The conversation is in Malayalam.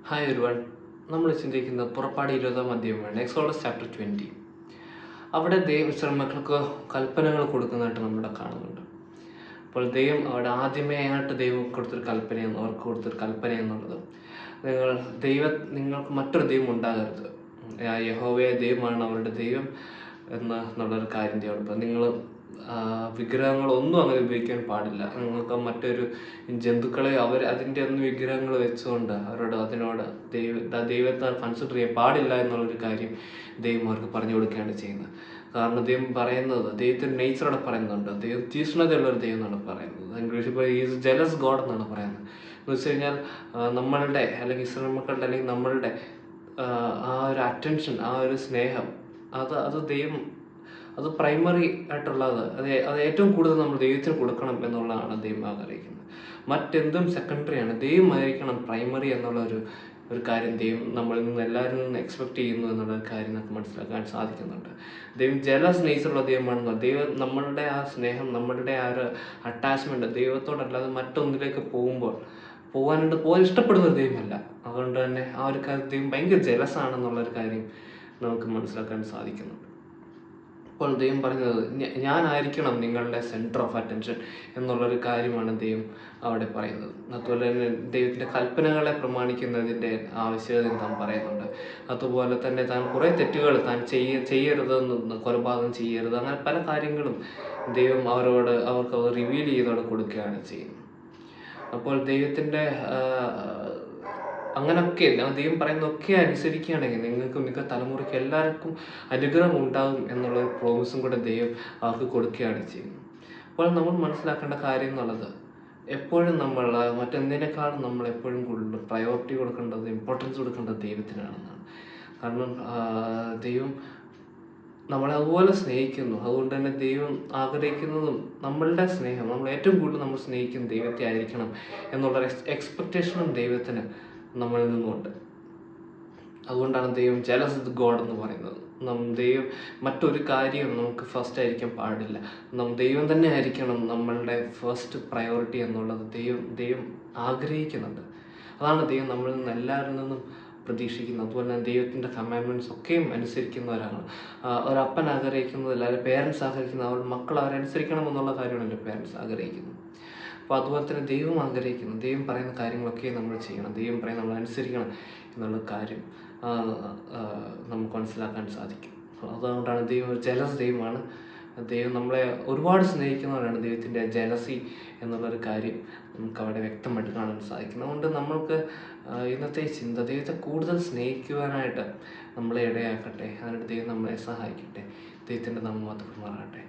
ഹായ് ഒരുവൺ. നമ്മൾ ചിന്തിക്കുന്ന പുറപ്പാട് 20-ാം അധ്യായമാണ്, എക്സോഡസ് ചാപ്റ്റർ 20. അവിടെ ദൈവം ഇസ്രായേൽ മക്കൾക്ക് കൽപ്പനകൾ കൊടുക്കുന്നതായിട്ട് നമ്മുടെ കാണുന്നുണ്ട്. അപ്പോൾ ദൈവം അവിടെ ആദ്യമേയായിട്ട് ദൈവം കൊടുത്തൊരു കൽപ്പനയെന്ന് അവർക്ക് കൊടുത്തൊരു കൽപ്പന എന്നുള്ളത്, നിങ്ങൾക്ക് മറ്റൊരു ദൈവം ഉണ്ടാകരുത്, യഹോവയെ ദൈവമാണ് അവരുടെ ദൈവം എന്നുള്ളൊരു കാര്യം ദൈവം. നിങ്ങൾ വിഗ്രഹങ്ങളൊന്നും അങ്ങനെ ഉപയോഗിക്കാൻ പാടില്ല. നിങ്ങൾക്ക് മറ്റൊരു ജന്തുക്കളെ അതിൻ്റെ ഒന്നും വിഗ്രഹങ്ങൾ വെച്ചുകൊണ്ട് അതിനോട് ദൈവത്തെ കൺസിഡർ ചെയ്യാൻ പാടില്ല എന്നുള്ളൊരു കാര്യം ദൈവം അവർക്ക് പറഞ്ഞു കൊടുക്കുകയാണ് ചെയ്യുന്നത്. കാരണം ദൈവം പറയുന്നത്, ദൈവത്തിൻ്റെ നേച്ചറോടെ പറയുന്നുണ്ട്, ദൈവം തീഷ്ണതയുള്ളൊരു ദൈവം എന്നാണ് പറയുന്നത്. ഇംഗ്ലീഷിൽ ഇപ്പോൾ ഈസ് ജലസ് ഗോഡ് എന്നാണ് പറയുന്നത്. എന്ന് വെച്ച് കഴിഞ്ഞാൽ നമ്മളുടെ അല്ലെങ്കിൽ ഇസ്രായേൽ മക്കളുടെ അല്ലെങ്കിൽ നമ്മളുടെ ആ ഒരു അറ്റൻഷൻ, ആ ഒരു സ്നേഹം, അത് ദൈവം അത് പ്രൈമറി ആയിട്ടുള്ളത്, അത് ഏറ്റവും കൂടുതൽ നമ്മൾ ദൈവത്തിന് കൊടുക്കണം എന്നുള്ളതാണ് ദൈവം ആഗ്രഹിക്കുന്നത്. മറ്റെന്തും സെക്കൻഡറിയാണ്, ദൈവമായിരിക്കണം പ്രൈമറി എന്നുള്ള ഒരു കാര്യം ദൈവം നമ്മളിൽ നിന്ന് എല്ലാവരിൽ നിന്ന് എക്സ്പെക്ട് ചെയ്യുന്നു എന്നുള്ള കാര്യം നമുക്ക് മനസ്സിലാക്കാൻ സാധിക്കുന്നുണ്ട്. ദൈവം ജലസ് നേച്ചറുള്ള ദൈവമാണെന്ന്. ദൈവം നമ്മളുടെ ആ സ്നേഹം, നമ്മളുടെ ആ ഒരു അറ്റാച്ച്മെൻറ്റ് ദൈവത്തോടല്ലാതെ മറ്റൊന്നിലേക്ക് പോകാൻ ഇഷ്ടപ്പെടുന്ന ഒരു ദൈവമല്ല. അതുകൊണ്ട് തന്നെ ആ ഒരു കാര്യം ദൈവം ഭയങ്കര ജലസാണെന്നുള്ളൊരു കാര്യം നമുക്ക് മനസ്സിലാക്കാൻ സാധിക്കുന്നുണ്ട്. അപ്പോൾ ദൈവം പറഞ്ഞത്, ഞാനായിരിക്കണം നിങ്ങളുടെ സെൻറ്റർ ഓഫ് അറ്റൻഷൻ എന്നുള്ളൊരു കാര്യമാണ് ദൈവം അവിടെ പറയുന്നത്. അതുപോലെ തന്നെ ദൈവത്തിൻ്റെ കൽപ്പനകളെ പ്രമാണിക്കുന്നതിൻ്റെ ആവശ്യകത താൻ പറയുന്നുണ്ട്. അതുപോലെ തന്നെ താൻ കുറേ തെറ്റുകൾ താൻ ചെയ്യരുതെന്ന്, കൊലപാതകം ചെയ്യരുത്, അങ്ങനെ പല കാര്യങ്ങളും ദൈവം അവർക്ക് റിവീൽ ചെയ്തോടെ കൊടുക്കുകയാണ് ചെയ്യുന്നത്. അപ്പോൾ ദൈവത്തിൻ്റെ അങ്ങനെയൊക്കെ ദൈവം പറയുന്നതൊക്കെ അനുസരിക്കുകയാണെങ്കിൽ നിങ്ങൾക്ക് തലമുറയ്ക്ക് എല്ലാവർക്കും അനുഗ്രഹം ഉണ്ടാകും എന്നുള്ളൊരു പ്രോമിസും കൂടെ ദൈവം അവർക്ക് കൊടുക്കുകയാണ് ചെയ്യുന്നത്. അപ്പോൾ നമ്മൾ മനസ്സിലാക്കേണ്ട കാര്യം എന്നുള്ളത്, എപ്പോഴും നമ്മൾ മറ്റെന്തിനേക്കാളും നമ്മൾ എപ്പോഴും കൂടുതൽ പ്രയോറിറ്റി കൊടുക്കേണ്ടത്, ഇമ്പോർട്ടൻസ് കൊടുക്കേണ്ടത് ദൈവത്തിനാണെന്നാണ്. കാരണം ദൈവം നമ്മളെ അതുപോലെ സ്നേഹിക്കുന്നു. അതുകൊണ്ട് തന്നെ ദൈവം ആഗ്രഹിക്കുന്നതും നമ്മളുടെ സ്നേഹം, നമ്മൾ ഏറ്റവും കൂടുതൽ നമ്മൾ സ്നേഹിക്കുന്ന ദൈവത്തെ ആയിരിക്കണം എന്നുള്ളൊരു എക്സ്പെക്റ്റേഷനും ദൈവത്തിന് നമ്മളിൽ നിന്നുമുണ്ട്. അതുകൊണ്ടാണ് ദൈവം ജലസ് ഗോഡ് എന്ന് പറയുന്നത്. ദൈവം മറ്റൊരു കാര്യം നമുക്ക് ഫസ്റ്റ് ആയിരിക്കാൻ പാടില്ല. ദൈവം തന്നെ ആയിരിക്കണം നമ്മളുടെ ഫസ്റ്റ് പ്രയോറിറ്റി എന്നുള്ളത് ദൈവം ആഗ്രഹിക്കുന്നുണ്ട്. അതാണ് ദൈവം നമ്മളിൽ നിന്ന് എല്ലാവരിൽ നിന്നും പ്രതീക്ഷിക്കുന്നത്. അതുപോലെ തന്നെ ദൈവത്തിൻ്റെ കമാൻഡ്മെൻറ്റ്സ് ഒക്കെയും അനുസരിക്കുന്നവരാണ്. ഒരപ്പൻ ആഗ്രഹിക്കുന്നതല്ല, അല്ലെങ്കിൽ പേരൻസ് ആഗ്രഹിക്കുന്നത് അവരുടെ മക്കൾ അവരനുസരിക്കണം എന്നുള്ള കാര്യമാണല്ലോ പേരൻസ് ആഗ്രഹിക്കുന്നത്. അപ്പോൾ അതുപോലെ തന്നെ ദൈവം ആഗ്രഹിക്കുന്നു, ദൈവം പറയുന്ന കാര്യങ്ങളൊക്കെ നമ്മൾ ചെയ്യണം, ദൈവം പറയുന്ന നമ്മൾ അനുസരിക്കണം എന്നുള്ള കാര്യം നമുക്ക് മനസ്സിലാക്കാൻ സാധിക്കും. അതുകൊണ്ടാണ് ദൈവം ജലസ് ദൈവമാണ്. ദൈവം നമ്മളെ ഒരുപാട് സ്നേഹിക്കുന്നവരാണ്. ദൈവത്തിൻ്റെ ജലസി എന്നുള്ളൊരു കാര്യം നമുക്ക് അവിടെ വ്യക്തമായിട്ട് കാണാൻ സാധിക്കും. അതുകൊണ്ട് നമ്മൾക്ക് ഇന്നത്തെ ചിന്ത ദൈവത്തെ കൂടുതൽ സ്നേഹിക്കുവാനായിട്ട് നമ്മളെ ഇടയാക്കട്ടെ. അതിനായിട്ട് ദൈവം നമ്മളെ സഹായിക്കട്ടെ. ദൈവത്തിൻ്റെ നാമം മാത്രം മാറട്ടെ.